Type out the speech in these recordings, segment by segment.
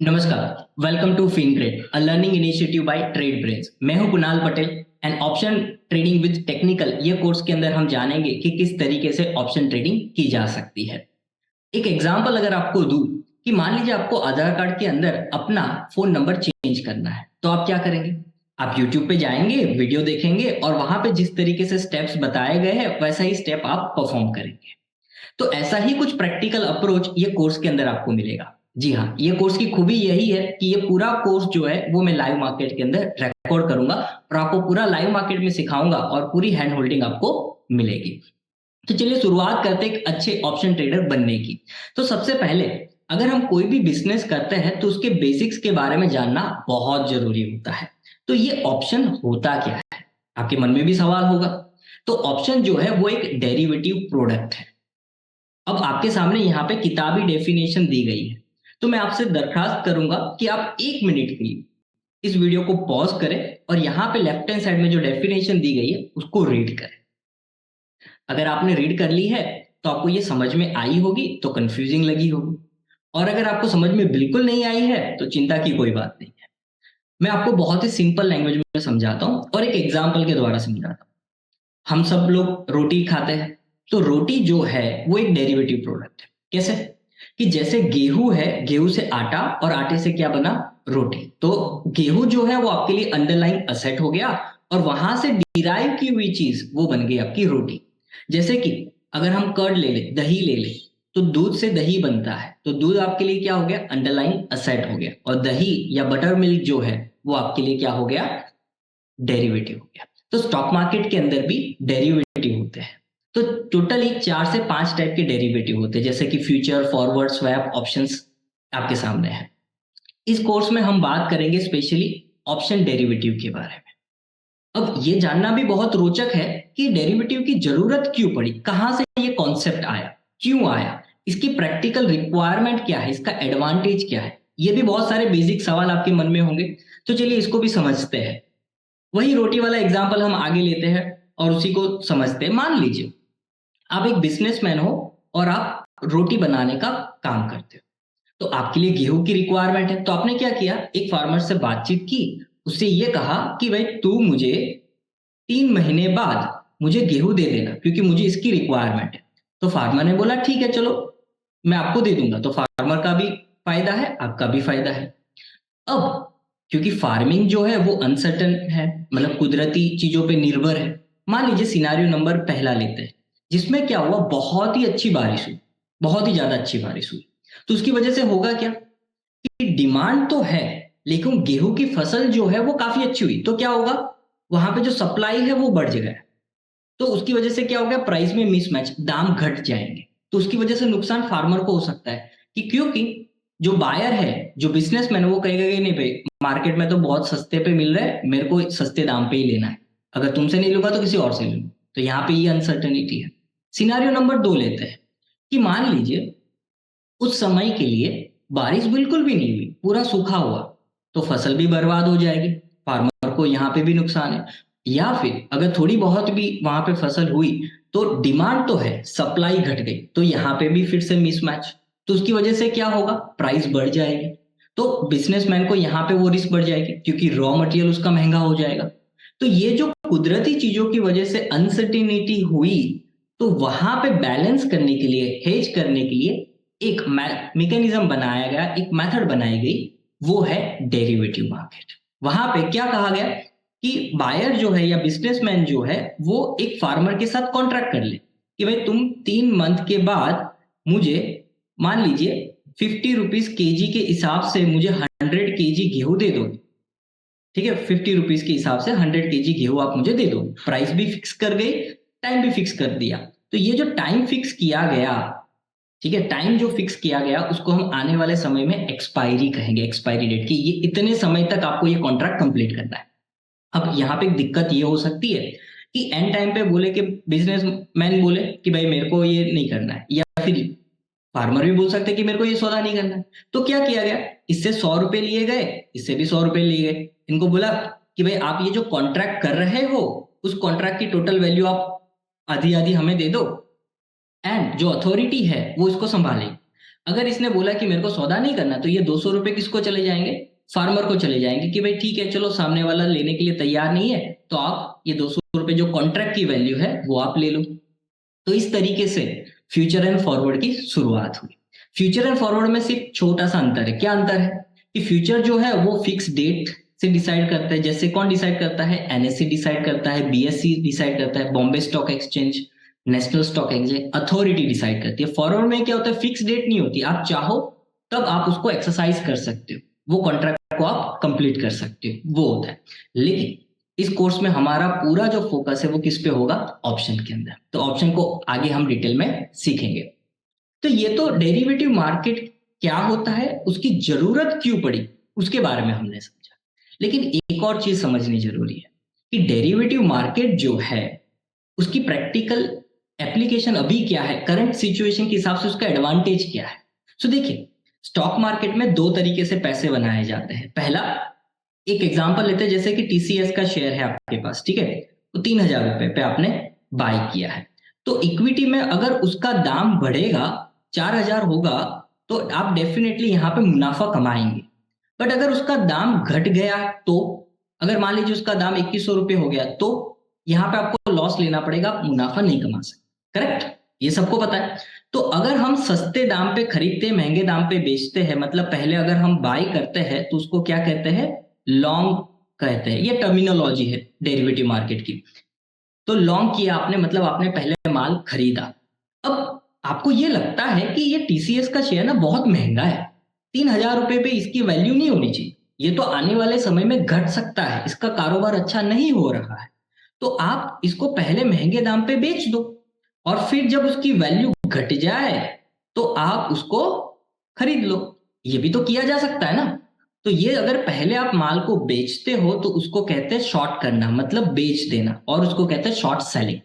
नमस्कार, welcome to FinTrade, a learning initiative by Trade Brains. मैं हूं Kunal Patel and option trading with technical ये course के अंदर हम जानेंगे कि किस तरीके से ऑप्शन ट्रेडिंग की जा सकती है। एक एग्जांपल अगर आपको दूं कि मान लीजिए आपको आधार कार्ड के अंदर अपना फोन नंबर चेंज करना है, तो आप क्या करेंगे? आप यूट्यूब पे जाएंगे, वीडियो देखेंगे और वहां पे जिस तरीके से स्टेप्स बताए गए हैं वैसा ही स्टेप आप परफॉर्म करेंगे। तो ऐसा ही कुछ प्रैक्टिकल अप्रोच ये कोर्स के अंदर आपको मिलेगा। जी हाँ, ये कोर्स की खूबी यही है कि ये पूरा कोर्स जो है वो मैं लाइव मार्केट के अंदर रिकॉर्ड करूंगा और आपको पूरा लाइव मार्केट में सिखाऊंगा और पूरी हैंड होल्डिंग आपको मिलेगी। तो चलिए शुरुआत करते हैं एक अच्छे ऑप्शन ट्रेडर बनने की। तो सबसे पहले अगर हम कोई भी बिजनेस करते हैं तो उसके बेसिक्स के बारे में जानना बहुत जरूरी होता है। तो ये ऑप्शन होता क्या है? आपके मन में भी सवाल होगा। तो ऑप्शन जो है वो एक डेरिवेटिव प्रोडक्ट है। अब आपके सामने यहाँ पे किताबी डेफिनेशन दी गई है। तो मैं आपसे दरखास्त करूंगा कि आप 1 मिनट के लिए इस वीडियो को पॉज करें और यहाँ पे लेफ्ट हैंड साइड में जो डेफिनेशन दी गई है उसको रीड करें। अगर आपने रीड कर ली है तो आपको ये समझ में आई होगी, तो कंफ्यूजिंग लगी होगी। और अगर आपको समझ में बिल्कुल नहीं आई है तो चिंता की कोई बात नहीं है। मैं आपको बहुत ही सिंपल लैंग्वेज में समझाता हूँ और एक एग्जाम्पल के द्वारा समझाता हूँ। हम सब लोग रोटी खाते हैं, तो रोटी जो है वो एक डेरिवेटिव प्रोडक्ट है। कैसे? कि जैसे गेहूं है, गेहूं से आटा और आटे से क्या बना? रोटी। तो गेहूं जो है वो आपके लिए अंडरलाइन असेट हो गया और वहां से डिराइव की हुई चीज वो बन गई आपकी रोटी। जैसे कि अगर हम कर्ड ले ले, दही ले ले, तो दूध से दही बनता है, तो दूध आपके लिए क्या हो गया? अंडरलाइन असेट हो गया। और दही या बटर मिल्क जो है वो आपके लिए क्या हो गया? डेरिवेटिव हो गया। तो स्टॉक मार्केट के अंदर भी डेरिवेटिव होते हैं। तो टोटली 4 से 5 टाइप के डेरिवेटिव होते हैं, जैसे कि फ्यूचर, फॉरवर्ड, स्वैप, ऑप्शंस आपके सामने है। इस कोर्स में हम बात करेंगे स्पेशली ऑप्शन डेरिवेटिव के बारे में। अब ये जानना भी बहुत रोचक है कि डेरिवेटिव की जरूरत क्यों पड़ी, कहां से ये कॉन्सेप्ट आया, क्यों आया, इसकी प्रैक्टिकल रिक्वायरमेंट क्या है, इसका एडवांटेज क्या है। ये भी बहुत सारे बेसिक सवाल आपके मन में होंगे। तो चलिए इसको भी समझते हैं। वही रोटी वाला एग्जाम्पल हम आगे लेते हैं और उसी को समझते हैं। मान लीजिए आप एक बिजनेसमैन हो और आप रोटी बनाने का काम करते हो। तो आपके लिए गेहूं की रिक्वायरमेंट है, तो आपने क्या किया? एक फार्मर से बातचीत की, उससे ये कहा कि भाई तू मुझे 3 महीने बाद मुझे गेहूं दे देना क्योंकि मुझे इसकी रिक्वायरमेंट है। तो फार्मर ने बोला ठीक है चलो मैं आपको दे दूंगा। तो फार्मर का भी फायदा है, आपका भी फायदा है। अब क्योंकि फार्मिंग जो है वो अनसर्टन है, मतलब कुदरती चीजों पे निर्भर है। मान लीजिए सिनारियो नंबर पहला लेते हैं, जिसमें क्या हुआ? बहुत ही अच्छी बारिश हुई, बहुत ही ज्यादा अच्छी बारिश हुई। तो उसकी वजह से होगा क्या कि डिमांड तो है, लेकिन गेहूं की फसल जो है वो काफी अच्छी हुई। तो क्या होगा? वहां पे जो सप्लाई है वो बढ़ गया। तो उसकी वजह से क्या हो गया? प्राइस में मिसमैच, दाम घट जाएंगे। तो उसकी वजह से नुकसान फार्मर को हो सकता है कि क्योंकि जो बायर है, जो बिजनेसमैन है, वो कहेगा कि नहीं भाई मार्केट में तो बहुत सस्ते पे मिल रहा है, मेरे को सस्ते दाम पे ही लेना है। अगर तुमसे नहीं लूंगा तो किसी और से लूंगा। तो यहाँ पे ये अनसर्टेनिटी है। सिनारियो नंबर 2 लेते हैं कि मान लीजिए उस समय के लिए बारिश बिल्कुल भी नहीं हुई, पूरा सूखा हुआ, तो फसल भी बर्बाद हो जाएगी, फार्मर को यहाँ पे भी नुकसान है। या फिर अगर थोड़ी बहुत भी वहां पे फसल हुई तो डिमांड तो है, सप्लाई घट गई, तो यहाँ पे भी फिर से मिसमैच। तो उसकी वजह से क्या होगा? प्राइस बढ़ जाएगी। तो बिजनेसमैन को यहाँ पे वो रिस्क बढ़ जाएगी क्योंकि रॉ मटेरियल उसका महंगा हो जाएगा। तो ये जो कुदरती चीजों की वजह से अनसर्टिनिटी हुई, तो वहां पे बैलेंस करने के लिए, हेज करने के लिए एक मैकेनिज्म बनाया गया, एक मेथड बनाई गई, वो है डेरिवेटिव मार्केट। वहां पे क्या कहा गया कि बायर जो है या बिजनेसमैन जो है वो एक फार्मर के साथ कॉन्ट्रैक्ट कर ले कि भाई तुम 3 मंथ के बाद मुझे, मान लीजिए 50 रुपीज केजी के हिसाब से मुझे 100 केजी गेहूं दे दोगे। ठीक है, 50 रुपीज के हिसाब से 100 केजी गेहूं आप मुझे दे दो। प्राइस भी फिक्स कर गई, टाइम भी फिक्स कर दिया। तो ये जो टाइम फिक्स किया गया, ठीक है, टाइम जो फिक्स किया गया उसको हम आने वाले समय में एक्सपायरी कहेंगे, एक्सपायरी डेट की। ये इतने समय तक आपको ये कॉन्ट्रैक्ट कंप्लीट करना है। अब यहाँ पे एक दिक्कत ये हो सकती है कि एंड टाइम पे बोले कि बिजनेसमैन बोले कि भाई मेरे को ये नहीं करना है, या फिर फार्मर भी बोल सकते हैं कि मेरे को ये सौदा नहीं करना है। तो क्या किया गया? इससे 100 रुपए लिए गए, इससे भी 100 रुपए लिए गए। इनको बोला कि भाई आप ये जो कॉन्ट्रैक्ट कर रहे हो उस कॉन्ट्रैक्ट की टोटल वैल्यू आप आधी आधी हमें दे दो, एंड जो अथॉरिटी है वो इसको संभाले। अगर इसने बोला कि मेरे को सौदा नहीं करना, तो ये 200 रुपए किसको चले जाएंगे? फार्मर को चले जाएंगे कि भाई ठीक है, चलो सामने वाला लेने के लिए तैयार नहीं है, तो आप ये 200 रुपए जो कॉन्ट्रैक्ट की वैल्यू है वो आप ले लो। तो इस तरीके से फ्यूचर एंड फॉरवर्ड की शुरुआत हुई। फ्यूचर एंड फॉरवर्ड में सिर्फ छोटा सा अंतर है। क्या अंतर है? कि फ्यूचर जो है वो फिक्स डेट से डिसाइड करता है। जैसे कौन डिसाइड करता है? एनएससी डिसाइड करता है, बीएससी डिसाइड करता है, Bombay stock exchange, national stock exchange, authority decide करती है। फॉरवर्ड में क्या होता है? फिक्स डेट नहीं होती, आप चाहो तब आप उसको एक्सरसाइज कर सकते हो, वो कॉन्ट्रैक्ट को आप कंप्लीट कर सकते हो, वो होता है। लेकिन इस कोर्स में हमारा पूरा जो फोकस है वो किस पे होगा? ऑप्शन के अंदर। तो ऑप्शन को आगे हम डिटेल में सीखेंगे। तो ये तो डेरिवेटिव मार्केट क्या होता है, उसकी जरूरत क्यों पड़ी, उसके बारे में हमने समझा। लेकिन एक और चीज समझनी जरूरी है कि डेरिवेटिव मार्केट जो है उसकी प्रैक्टिकल एप्लीकेशन अभी क्या है, करंट सिचुएशन के हिसाब से उसका एडवांटेज क्या है। सो देखिए, स्टॉक मार्केट में दो तरीके से पैसे बनाए जाते हैं। पहला, एक एग्जांपल लेते हैं, जैसे कि टीसीएस का शेयर है आपके पास, ठीक है, तो 3,000 रुपए पे आपने बाय किया है। तो इक्विटी में अगर उसका दाम बढ़ेगा, 4,000 होगा, तो आप डेफिनेटली यहाँ पे मुनाफा कमाएंगे। बट अगर उसका दाम घट गया, तो अगर मान लीजिए उसका दाम 2,100 रुपये हो गया, तो यहाँ पे आपको लॉस लेना पड़ेगा, आप मुनाफा नहीं कमा सकते। करेक्ट? ये सबको पता है। तो अगर हम सस्ते दाम पे खरीदते, महंगे दाम पे बेचते हैं, मतलब पहले अगर हम बाय करते हैं तो उसको क्या कहते हैं? लॉन्ग कहते हैं। ये टर्मिनोलॉजी है डेरिवेटिव मार्केट की। तो लॉन्ग किया आपने, मतलब आपने पहले माल खरीदा। अब आपको ये लगता है कि ये टीसीएस का शेयर ना बहुत महंगा है, 3,000 रुपए पे इसकी वैल्यू नहीं होनी चाहिए, ये तो आने वाले समय में घट सकता है, इसका कारोबार अच्छा नहीं हो रहा है। तो आप इसको पहले महंगे दाम पे बेच दो, और फिर जब उसकी वैल्यू घट जाए तो आप उसको खरीद लो। ये भी तो किया जा सकता है ना। तो ये अगर पहले आप माल को बेचते हो तो उसको कहते हैं शॉर्ट करना, मतलब बेच देना, और उसको कहते हैं शॉर्ट सेलिंग,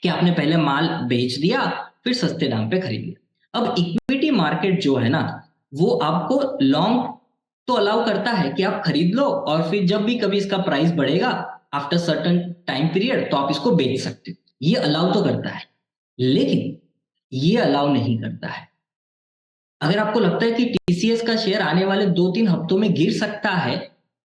कि आपने पहले माल बेच दिया फिर सस्ते दाम पे खरीद लिया। अब इक्विटी मार्केट जो है ना, वो आपको लॉन्ग तो अलाउ करता है कि आप खरीद लो, और फिर जब भी कभी इसका प्राइस बढ़ेगा आफ्टर सर्टन टाइम पीरियड, तो आप इसको बेच सकते हो, ये अलाउ तो करता है। लेकिन ये अलाउ नहीं करता है, अगर आपको लगता है कि टीसीएस का शेयर आने वाले 2-3 हफ्तों में गिर सकता है,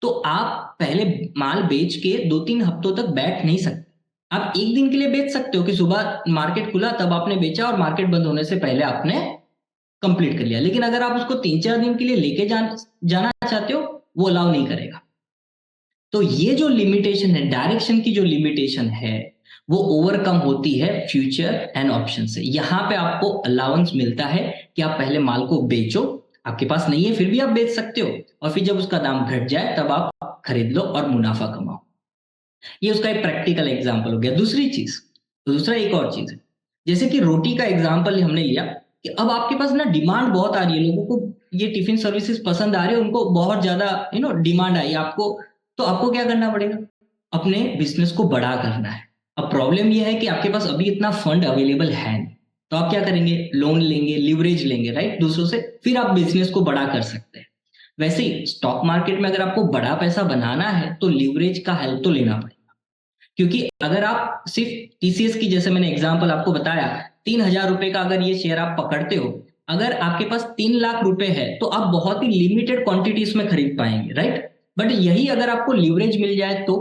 तो आप पहले माल बेच के 2-3 हफ्तों तक बैठ नहीं सकते। आप एक दिन के लिए बेच सकते हो कि सुबह मार्केट खुला तब आपने बेचा और मार्केट बंद होने से पहले आपने कंप्लीट कर लिया। लेकिन अगर आप उसको 3-4 दिन के लिए लेके जाना चाहते हो, वो अलाउ नहीं करेगा। तो ये जो लिमिटेशन है, डायरेक्शन की जो लिमिटेशन है, वो ओवरकम होती है फ्यूचर एंड ऑप्शन से। यहां पे आपको अलाउंस मिलता है कि आप पहले माल को बेचो, आपके पास नहीं है फिर भी आप बेच सकते हो, और फिर जब उसका दाम घट जाए तब आप खरीद लो और मुनाफा कमाओ। ये उसका एक प्रैक्टिकल एग्जाम्पल हो गया। दूसरी चीज, दूसरा एक और चीज है, जैसे कि रोटी का एग्जाम्पल हमने लिया कि अब आपके पास ना डिमांड बहुत आ रही है, लोगों को ये टिफिन सर्विसेज पसंद आ रहे हैं, उनको बहुत ज्यादा डिमांड आई आपको, तो आपको क्या करना पड़ेगा? अपने बिजनेस को बड़ा करना है। अब प्रॉब्लम यह है कि आपके पास अभी इतना फंड अवेलेबल है नहीं, तो आप क्या करेंगे? लोन लेंगे, लिवरेज लेंगे, राइट, दूसरों से, फिर आप बिजनेस को बड़ा कर सकते हैं। वैसे ही स्टॉक मार्केट में अगर आपको बड़ा पैसा बनाना है तो लिवरेज का हेल्प तो लेना पड़ेगा। क्योंकि अगर आप सिर्फ टीसीएस की, जैसे मैंने एग्जांपल आपको बताया, 3,000 रुपए का अगर ये शेयर आप पकड़ते हो, अगर आपके पास 3 लाख रुपए है तो आप बहुत ही लिमिटेड क्वांटिटीज में खरीद पाएंगे, राइट। बट यही अगर आपको लिवरेज मिल जाए तो,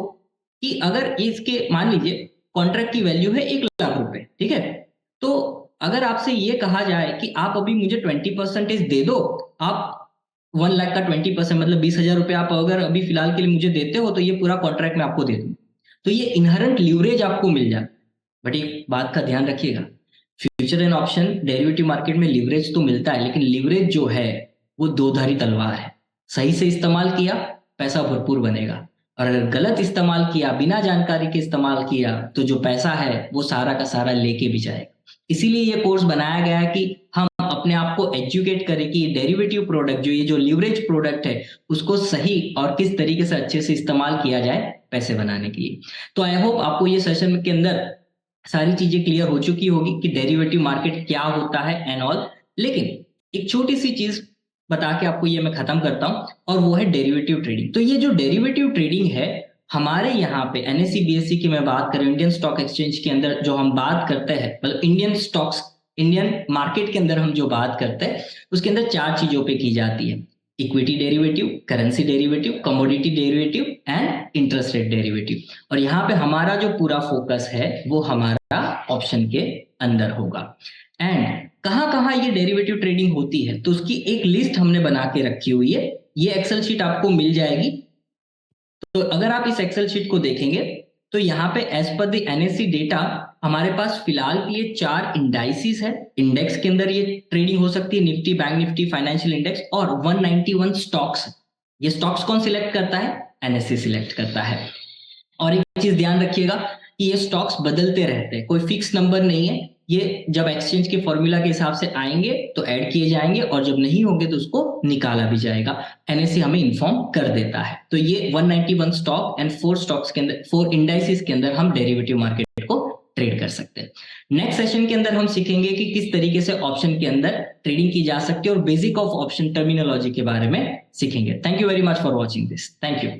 कि अगर इसके मान लीजिए कॉन्ट्रैक्ट की वैल्यू है 1 लाख रुपए, ठीक है, तो अगर आपसे ये कहा जाए कि आप अभी मुझे 20% दे दो, आप 1 लाख का 20% मतलब 20,000 रुपए आप अगर अभी फिलहाल के लिए मुझे देते हो, तो ये पूरा कॉन्ट्रैक्ट मैं आपको दे दूं, तो ये इनहेरेंट लीवरेज आपको मिल जाता है। बट एक बात का ध्यान रखिएगा, future and option derivative market में लीवरेज तो मिलता है, लेकिन लीवरेज जो है वो दो धारी तलवार है। सही से इस्तेमाल किया पैसा भरपूर बनेगा, और अगर गलत इस्तेमाल किया, बिना जानकारी के इस्तेमाल किया, तो जो पैसा है वो सारा का सारा लेके भी जाएगा। इसीलिए ये कोर्स बनाया गया है कि हम अपने आप को एजुकेट करें कि डेरिवेटिव प्रोडक्ट, जो ये जो लीवरेज प्रोडक्ट है, उसको सही और किस तरीके से अच्छे से इस्तेमाल किया जाए पैसे बनाने के लिए। तो आई होप आपको ये सेशन के अंदर सारी चीजें क्लियर हो चुकी होगी कि डेरिवेटिव मार्केट क्या होता है एंड ऑल। लेकिन एक छोटी सी चीज बता के आपको ये मैं खत्म करता हूं, और वो है डेरिवेटिव ट्रेडिंग। तो ये जो डेरिवेटिव ट्रेडिंग है, हमारे यहाँ पे एनएससी बीएससी की मैं बात करूं, इंडियन स्टॉक एक्सचेंज के अंदर जो हम बात करते हैं, मतलब इंडियन स्टॉक्स इंडियन मार्केट के अंदर हम जो बात करते हैं उसके अंदर 4 चीजों पे की जाती है: equity derivative, currency derivative, commodity derivative and interest rate derivative. और यहाँ पे हमारा जो पूरा फोकस है वो हमारा ऑप्शन के अंदर होगा। एंड कहाँ कहाँ ये डेरिवेटिव ट्रेडिंग होती है तो उसकी एक लिस्ट हमने बना के रखी हुई है, ये एक्सेल शीट आपको मिल जाएगी। तो अगर आप इस एक्सेल शीट को देखेंगे तो यहाँ पे as per the NSC data हमारे पास फिलहाल के लिए 4 इंडाइसिस है। इंडेक्स के अंदर ये ट्रेडिंग हो सकती है, Nifty, bank Nifty, financial index, और 191 स्टॉक्स। ये स्टॉक्स कौन सिलेक्ट करता है? एनएससी सिलेक्ट करता है। और एक चीज ध्यान रखिएगा कि ये स्टॉक्स बदलते रहते हैं, कोई फिक्स नंबर नहीं है। ये जब एक्सचेंज के फॉर्मूला के हिसाब से आएंगे तो ऐड किए जाएंगे, और जब नहीं होंगे तो उसको निकाला भी जाएगा। एनएससी हमें इन्फॉर्म कर देता है। तो ये 191 स्टॉक एंड 4 स्टॉक्स के अंदर, 4 इंडाइसिस के अंदर हम डेरिवेटिव मार्केट को ट्रेड कर सकते हैं। नेक्स्ट सेशन के अंदर हम सीखेंगे कि किस तरीके से ऑप्शन के अंदर ट्रेडिंग की जा सकती है, और बेसिक ऑफ ऑप्शन टर्मिनोलॉजी के बारे में सीखेंगे। Thank you very much for watching this. Thank you.